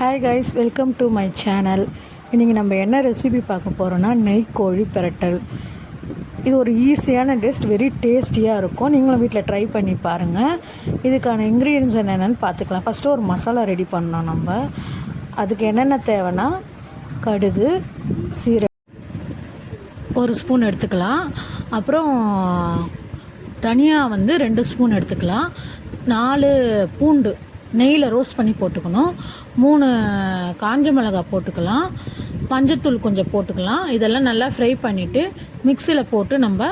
Hi guys, welcome to my channel. இன்றைக்கி நம்ம என்ன ரெசிபி பார்க்க போகிறோன்னா நெய் கோழி பிரட்டல். இது ஒரு ஈஸியான டிஷ், வெரி டேஸ்டியாக இருக்கும். நீங்களும் வீட்டில் ட்ரை பண்ணி பாருங்கள். இதுக்கான இன்க்ரீடியன்ஸ் என்னென்னு பார்த்துக்கலாம். ஃபஸ்ட்டு ஒரு மசாலா ரெடி பண்ணோம் நம்ம. அதுக்கு என்னென்ன தேவைன்னா கடுகு, சீரகம் ஒரு ஸ்பூன் எடுத்துக்கலாம். அப்புறம் தனியா 2 ஸ்பூன் எடுத்துக்கலாம். 4 பூண்டு நெய்யில் ரோஸ்ட் பண்ணி போட்டுக்கணும். 3 காஞ்ச மிளகாய் போட்டுக்கலாம். மஞ்சத்தூள் கொஞ்சம் போட்டுக்கலாம். இதெல்லாம் நல்லா ஃப்ரை பண்ணிவிட்டு மிக்சியில் போட்டு நம்ம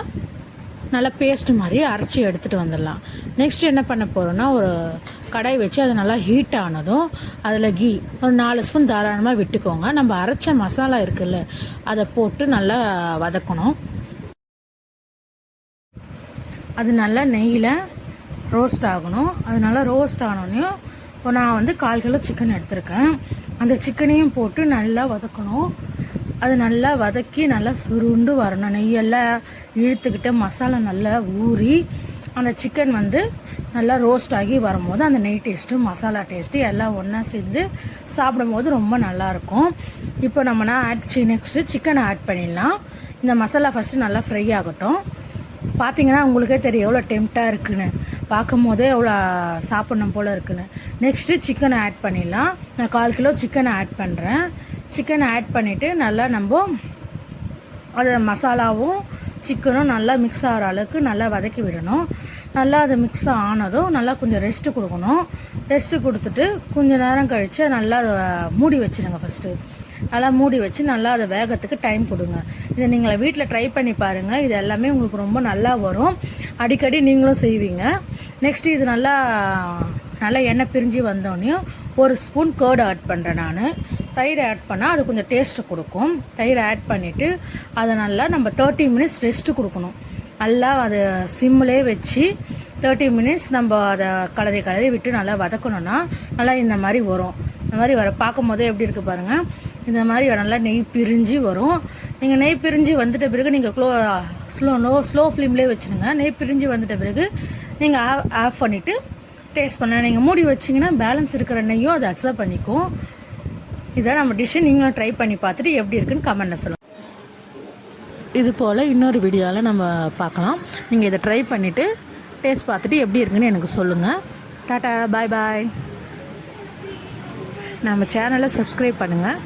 நல்லா பேஸ்ட் மாதிரி அரைச்சி எடுத்துகிட்டு வந்துடலாம். நெக்ஸ்ட் என்ன பண்ண போகிறோன்னா, ஒரு கடாய் வச்சு அது நல்லா ஹீட் ஆனதும் அதில் கீ ஒரு 4 ஸ்பூன் தாராளமாக விட்டுக்கோங்க. நம்ம அரைச்ச மசாலா இருக்குல்ல, அதை போட்டு நல்லா வதக்கணும். அது நல்லா நெய்யில் ரோஸ்ட் ஆகணும். அது நல்லா ரோஸ்ட் ஆனோடனையும் நான் 1/4 கிலோ சிக்கன் எடுத்திருக்கேன். அந்த சிக்கனையும் போட்டு நல்லா வதக்கணும். அது நல்லா வதக்கி நல்லா சுருண்டு வரணும். நெய்யெல்லாம் இழுத்துக்கிட்டு மசாலா நல்லா ஊறி அந்த சிக்கன் நல்லா ரோஸ்ட் ஆகி வரும்போது அந்த நெய் டேஸ்ட்டு மசாலா டேஸ்ட்டு எல்லாம் ஒன்றா சேர்ந்து சாப்பிடும் போது ரொம்ப நல்லாயிருக்கும். இப்போ நம்ம நெக்ஸ்ட்டு சிக்கனை ஆட் பண்ணிடலாம். இந்த மசாலா ஃபஸ்ட்டு நல்லா ஃப்ரை ஆகட்டும். பார்த்தீங்கன்னா உங்களுக்கே தெரியும் எவ்வளோ டெம்ப்டாக இருக்குன்னு, பார்க்கும் போதே எவ்வளோ சாப்பிட்ணும் போல் இருக்குன்னு. நெக்ஸ்ட்டு சிக்கனை ஆட் பண்ணிடலாம். நான் 1/4 கிலோ சிக்கனை ஆட் பண்ணுறேன். சிக்கனை ஆட் பண்ணிவிட்டு நல்லா நம்ம அது மசாலாவும் சிக்கனும் நல்லா மிக்ஸ் ஆகிற அளவுக்கு நல்லா வதக்கி விடணும். நல்லா அது மிக்ஸ் ஆனதும் நல்லா கொஞ்சம் ரெஸ்ட்டு கொடுக்கணும். ரெஸ்ட்டு கொடுத்துட்டு கொஞ்சம் நேரம் கழித்து நல்லா மூடி வச்சுருங்க. ஃபஸ்ட்டு நல்லா மூடி வச்சு நல்லா அதை வேகத்துக்கு டைம் கொடுங்க. இதை நீங்கள் வீட்டில் ட்ரை பண்ணி பாருங்கள். இது எல்லாமே உங்களுக்கு ரொம்ப நல்லா வரும். அடிக்கடி நீங்களும் செய்வீங்க. நெக்ஸ்ட்டு இது நல்லா எண்ணெய் பிரிஞ்சு வந்தோடனையும் 1 ஸ்பூன் கேர்டு ஆட் பண்ணுறேன். நான் தயிர் ஆட் பண்ணால் அது கொஞ்சம் டேஸ்ட்டு கொடுக்கும். தயிர் ஆட் பண்ணிவிட்டு அதை நல்லா நம்ம 30 மினிட்ஸ் ரெஸ்ட்டு கொடுக்கணும். நல்லா அதை சிம்மிலே வச்சு 30 மினிட்ஸ் நம்ம அதை கலரி விட்டு நல்லா வதக்கணும்னா நல்லா இந்த மாதிரி வரும். இந்த மாதிரி பார்க்கும் போதே எப்படி இருக்குது பாருங்கள். இந்த மாதிரி நல்லா நெய் பிரிஞ்சு வரும். நீங்கள் நெய் பிரிஞ்சு வந்துட்ட பிறகு நீங்கள் ஸ்லோ ஃப்ளேம்லேயே வச்சுருங்க. நெய் பிரிஞ்சு வந்துட்ட பிறகு நீங்கள் ஆஃப் பண்ணிவிட்டு டேஸ்ட் பண்ண. நீங்கள் மூடி வச்சிங்கன்னா பேலன்ஸ் இருக்கிற நெய்யும் அதை அக்செப்ட் பண்ணிக்கும். இதான் நம்ம டிஷ்ஷு. நீங்களும் ட்ரை பண்ணி பார்த்துட்டு எப்படி இருக்குன்னு கமெண்ட்டில் சொல்லுங்கள். இது போல் இன்னொரு வீடியோவில் நம்ம பார்க்கலாம். நீங்கள் இதை ட்ரை பண்ணிவிட்டு டேஸ்ட் பார்த்துட்டு எப்படி இருக்குன்னு எனக்கு சொல்லுங்கள். டாட்டா, பாய் பாய். நம்ம சேனலை சப்ஸ்கிரைப் பண்ணுங்கள்.